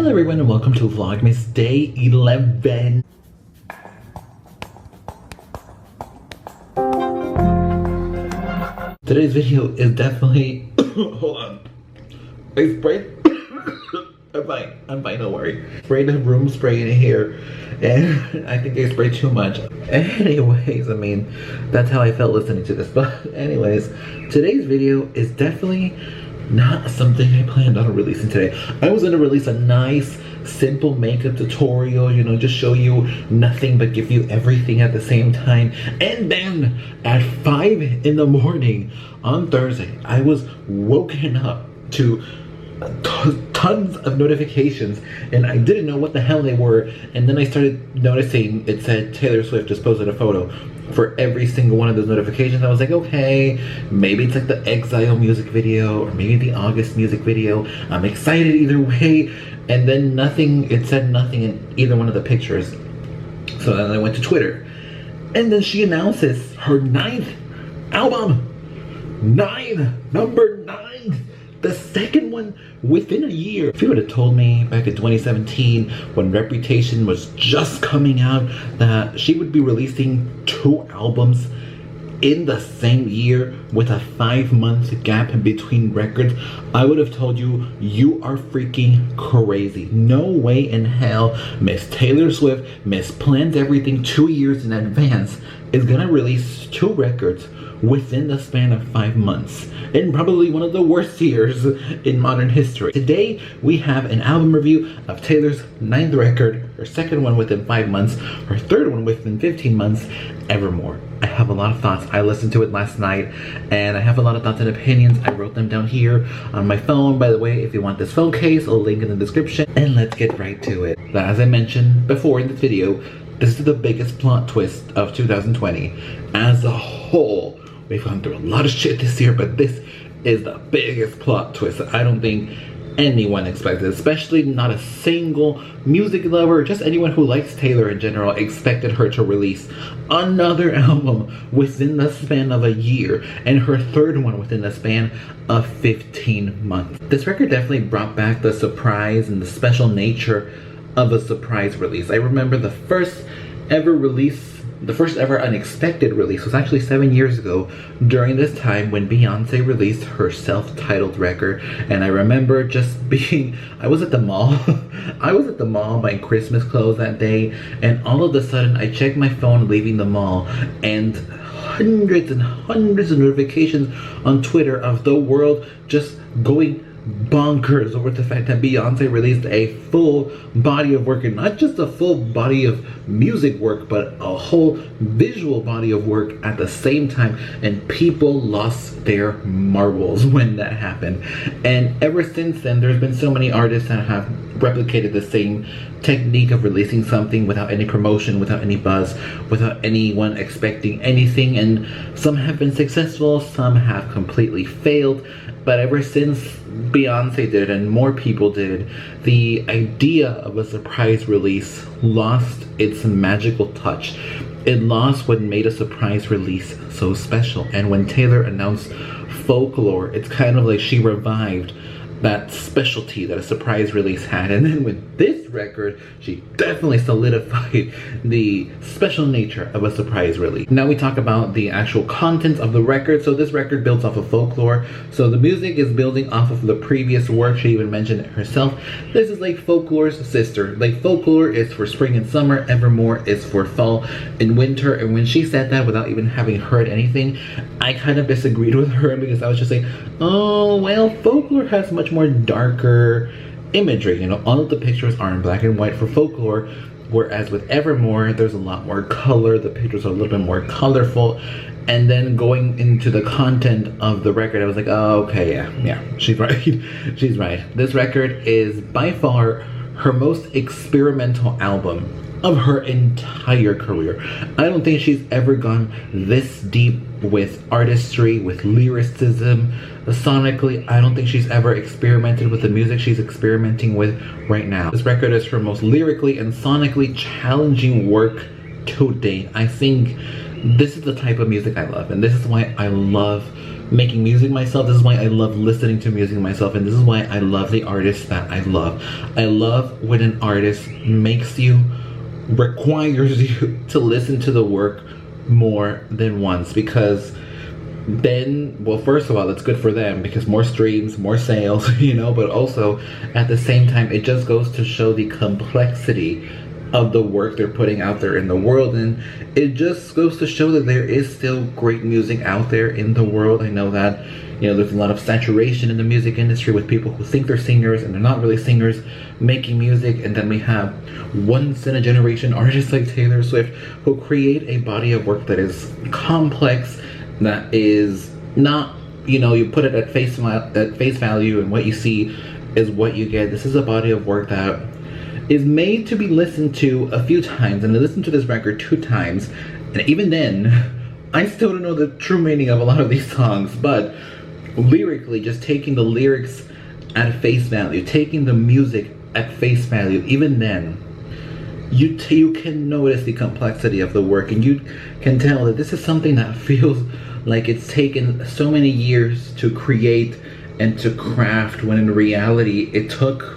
Hello everyone and welcome to Vlogmas Day 11. Today's video is definitely hold on. I sprayed I'm fine, don't worry. Sprayed the room spray in here and I think I sprayed too much. Anyways, I mean, that's how I felt listening to this. But anyways, today's video is definitely not something I planned on releasing today. I was gonna release a nice, simple makeup tutorial, you know, just show you nothing but give you everything at the same time. And then at 5 in the morning on Thursday, I was woken up to tons of notifications and I didn't know what the hell they were. And then I started noticing it said Taylor Swift just posted a photo for every single one of those notifications. I was like, okay, maybe it's like the Exile music video or maybe the August music video. I'm excited either way. And then nothing, it said nothing in either one of the pictures. So then I went to Twitter and then she announces her 9th album. Number 9. The second one within a year. If you would have told me back in 2017 when Reputation was just coming out that she would be releasing 2 albums in the same year with a 5-month gap in between records, I would have told you, you are freaking crazy. No way in hell Miss Taylor Swift, Miss plans everything 2 years in advance, is gonna release 2 records within the span of 5 months, in probably one of the worst years in modern history. Today we have an album review of Taylor's 9th record, her 2nd one within 5 months, her 3rd one within 15 months, Evermore. I have a lot of thoughts. I listened to it last night and I have a lot of thoughts and opinions. I wrote them down here on my phone. By the way, if you want this phone case, I'll link in the description. And let's get right to it. As I mentioned before in this video, this is the biggest plot twist of 2020 as a whole. We've gone through a lot of shit this year, but this is the biggest plot twist I don't think anyone expected, especially not a single music lover, just anyone who likes Taylor in general, expected her to release another album within the span of a year, and her 3rd one within the span of 15 months. This record definitely brought back the surprise and the special nature of a surprise release. I remember the first ever unexpected release was actually 7 years ago during this time when Beyonce released her self-titled record. And I remember just being, I was at the mall buying Christmas clothes that day, and all of a sudden I checked my phone leaving the mall and hundreds and hundreds of notifications on Twitter of the world just going bonkers over the fact that Beyonce released a full body of work, and not just a full body of music work, but a whole visual body of work at the same time, and people lost their marbles when that happened. And ever since then, there's been so many artists that have replicated the same technique of releasing something without any promotion, without any buzz, without anyone expecting anything, and some have been successful, some have completely failed. But ever since Beyonce did it and more people did, the idea of a surprise release lost its magical touch. It lost what made a surprise release so special. And when Taylor announced Folklore, it's kind of like she revived that specialty that a surprise release had. And then with this record, she definitely solidified the special nature of a surprise release. Now we talk about the actual content of the record. So this record builds off of Folklore. So the music is building off of the previous work. She even mentioned it herself. This is like Folklore's sister. Like Folklore is for spring and summer, Evermore is for fall and winter. And when she said that without even having heard anything, I kind of disagreed with her, because I was just like, oh, well, Folklore has much more darker imagery. You know, all of the pictures are in black and white for Folklore, whereas with Evermore, there's a lot more color. The pictures are a little bit more colorful. And then going into the content of the record, I was like, oh, okay, yeah, she's right. She's right. This record is by far her most experimental album of her entire career. I don't think she's ever gone this deep with artistry, with lyricism, sonically. I don't think she's ever experimented with the music she's experimenting with right now. This record is her most lyrically and sonically challenging work to date. I think this is the type of music I love, and this is why I love making music myself. This is why I love listening to music myself, and this is why I love the artists that I love. I love when an artist requires you to listen to the work more than once, because then, well, first of all, it's good for them because more streams, more sales, you know, but also at the same time, it just goes to show the complexity of the work they're putting out there in the world. And it just goes to show that there is still great music out there in the world. I know that, you know, there's a lot of saturation in the music industry with people who think they're singers and they're not really singers making music. And then we have once in a generation artists like Taylor Swift who create a body of work that is complex, that is not, you know, you put it at face value and what you see is what you get. This is a body of work that is made to be listened to a few times, and I listened to this record 2 times, and even then, I still don't know the true meaning of a lot of these songs. But lyrically, just taking the lyrics at face value, taking the music at face value, even then, you can notice the complexity of the work, and you can tell that this is something that feels like it's taken so many years to create and to craft, when in reality, it took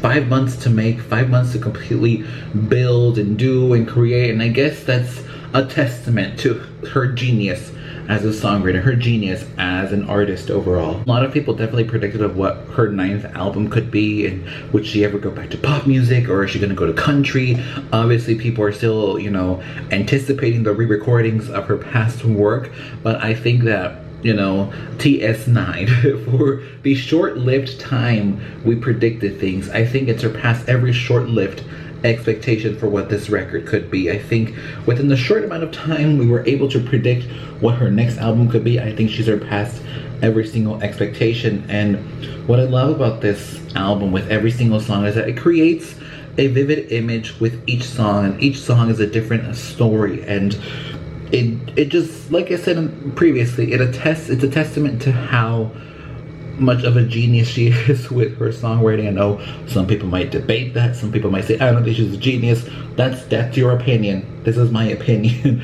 5 months to make, 5 months to completely build and do and create. And I guess that's a testament to her genius as a songwriter, her genius as an artist overall. A lot of people definitely predicted of what her 9th album could be, and would she ever go back to pop music, or is she gonna go to country? Obviously people are still, you know, anticipating the re-recordings of her past work, but I think that, you know, TS9, for the short-lived time we predicted things, I think it surpassed every short-lived expectation for what this record could be. I think within the short amount of time we were able to predict what her next album could be, I think she surpassed every single expectation. And what I love about this album with every single song is that it creates a vivid image with each song, and each song is a different story. And it just, like I said previously, it's a testament to how much of a genius she is with her songwriting. I know some people might debate that, some people might say, I don't think she's a genius. That's your opinion. This is my opinion.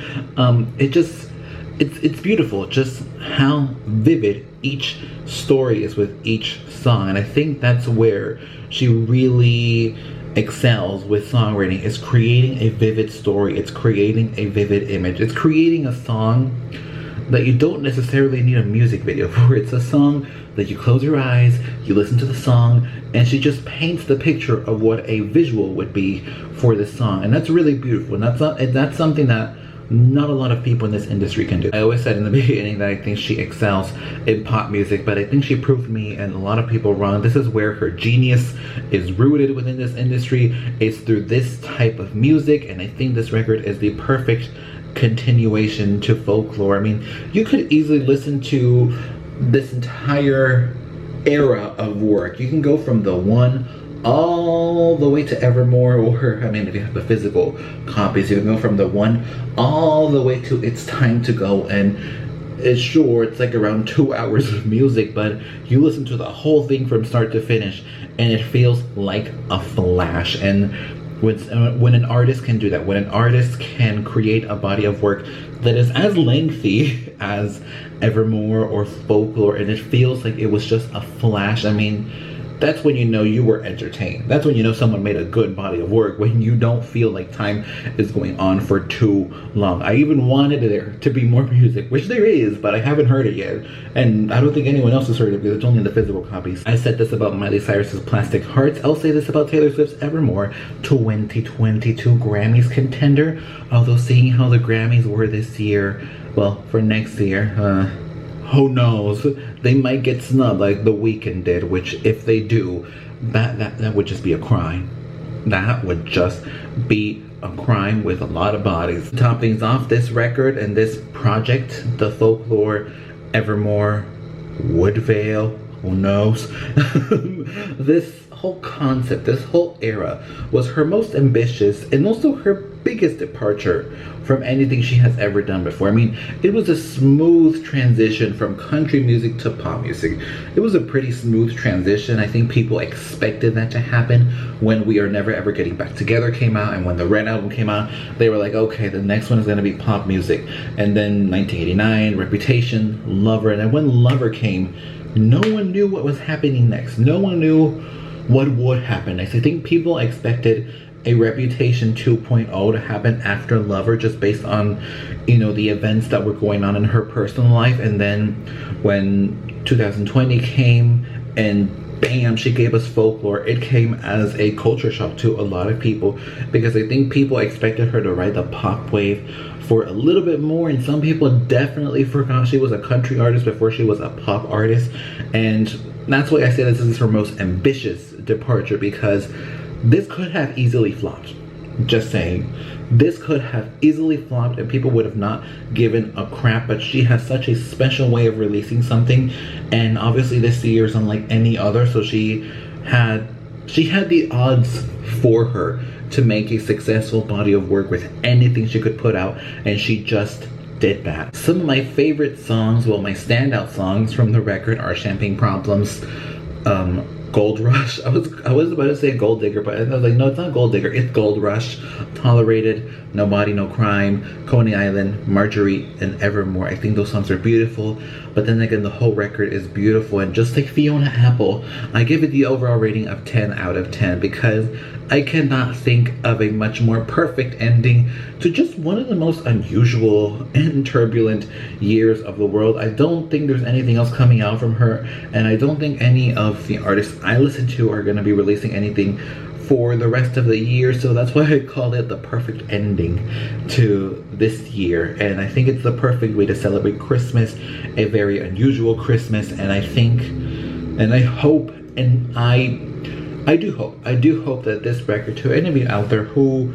It's beautiful just how vivid each story is with each song, and I think that's where she really excels with songwriting, is creating a vivid story. It's creating a vivid image. It's creating a song that you don't necessarily need a music video for. It's a song that you close your eyes, you listen to the song, and she just paints the picture of what a visual would be for this song. And that's really beautiful, and that's something that not a lot of people in this industry can do. I always said in the beginning that I think she excels in pop music, but I think she proved me and a lot of people wrong. This is where her genius is rooted within this industry. It's through this type of music, and I think this record is the perfect continuation to Folklore. I mean, you could easily listen to this entire era of work. You can go from the one all the way to Evermore, or I mean, if you have the physical copies, you can go from the one all the way to It's Time to Go. And it's sure, it's like around 2 hours of music, but you listen to the whole thing from start to finish and it feels like a flash. And when an artist can do that, when an artist can create a body of work that is as lengthy as Evermore or Folklore, and it feels like it was just a flash, I mean, that's when you know you were entertained. That's when you know someone made a good body of work, when you don't feel like time is going on for too long. I even wanted there to be more music, which there is, but I haven't heard it yet. And I don't think anyone else has heard it because it's only in the physical copies. I said this about Miley Cyrus's Plastic Hearts. I'll say this about Taylor Swift's Evermore, 2022 Grammys contender. Although seeing how the Grammys were this year, well, for next year, who knows? They might get snubbed like The Weeknd did, which if they do, that would just be a crime. That would just be a crime with a lot of bodies. To top things off, this record and this project, the Folklore, Evermore, Woodvale, who knows? This whole concept, this whole era was her most ambitious and also her biggest departure from anything she has ever done before. I mean, it was a smooth transition from country music to pop music. It was a pretty smooth transition. I think people expected that to happen when We Are Never Ever Getting Back Together came out, and when the Red album came out, they were like, okay, the next one is going to be pop music. And then 1989, Reputation, Lover, and then when Lover came, no one knew what was happening next. No one knew what would happen next. I think people expected a Reputation 2.0 to happen after Lover, just based on, you know, the events that were going on in her personal life. And then when 2020 came and bam, she gave us Folklore, it came as a culture shock to a lot of people, because I think people expected her to ride the pop wave for a little bit more, and some people definitely forgot she was a country artist before she was a pop artist. And that's why I say this is her most ambitious departure, because this could have easily flopped. Just saying. This could have easily flopped and people would have not given a crap, but she has such a special way of releasing something, and obviously this year is unlike any other, so she had the odds for her to make a successful body of work with anything she could put out, and she just did that. Some of my favorite songs, well, my standout songs from the record are Champagne Problems, Gold Rush. I was about to say Gold Digger, but I was like, no, it's not Gold Digger, it's Gold Rush, Tolerated, No Body, No Crime, Coney Island, Marjorie, and Evermore. I think those songs are beautiful, but then again, the whole record is beautiful. And just like Fiona Apple, I give it the overall rating of 10 out of 10, because I cannot think of a much more perfect ending to just one of the most unusual and turbulent years of the world. I don't think there's anything else coming out from her, and I don't think any of the artists I listen to are going to be releasing anything for the rest of the year, so that's why I call it the perfect ending to this year. And I think it's the perfect way to celebrate Christmas, a very unusual Christmas. And I think, and I hope, and I do hope that this record, to any of you out there who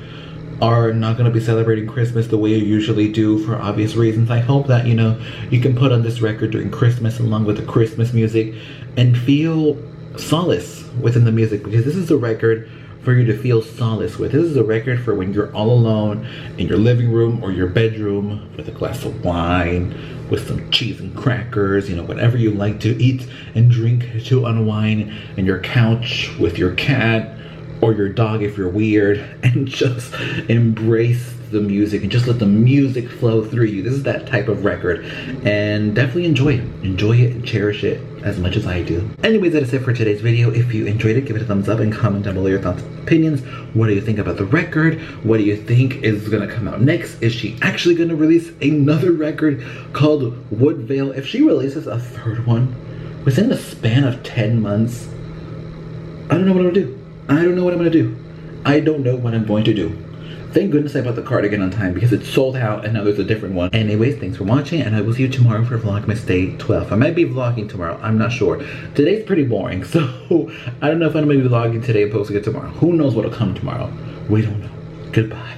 are not going to be celebrating Christmas the way you usually do for obvious reasons, I hope that, you know, you can put on this record during Christmas along with the Christmas music and feel solace within the music, because this is a record for you to feel solace with. This is a record for when you're all alone in your living room or your bedroom with a glass of wine, with some cheese and crackers, you know, whatever you like to eat and drink to unwind, and your couch with your cat or your dog if you're weird, and just embrace the music and just let the music flow through you. This is that type of record, and definitely enjoy it and cherish it as much as I do. Anyways, that is it for today's video. If you enjoyed it, give it a thumbs up and comment down below your thoughts and opinions. What do you think about the record? What do you think is gonna come out next? Is she actually gonna release another record called Woodvale? If she releases a third one within the span of 10 months, I don't know what I'm gonna do. I don't know what I'm gonna do. I don't know what I'm going to do. Thank goodness I bought the cardigan on time, because it's sold out and now there's a different one. Anyways, thanks for watching, and I will see you tomorrow for Vlogmas Day 12. I might be vlogging tomorrow, I'm not sure. Today's pretty boring, so I don't know if I'm gonna be vlogging today and posting it tomorrow. Who knows what'll come tomorrow? We don't know. Goodbye.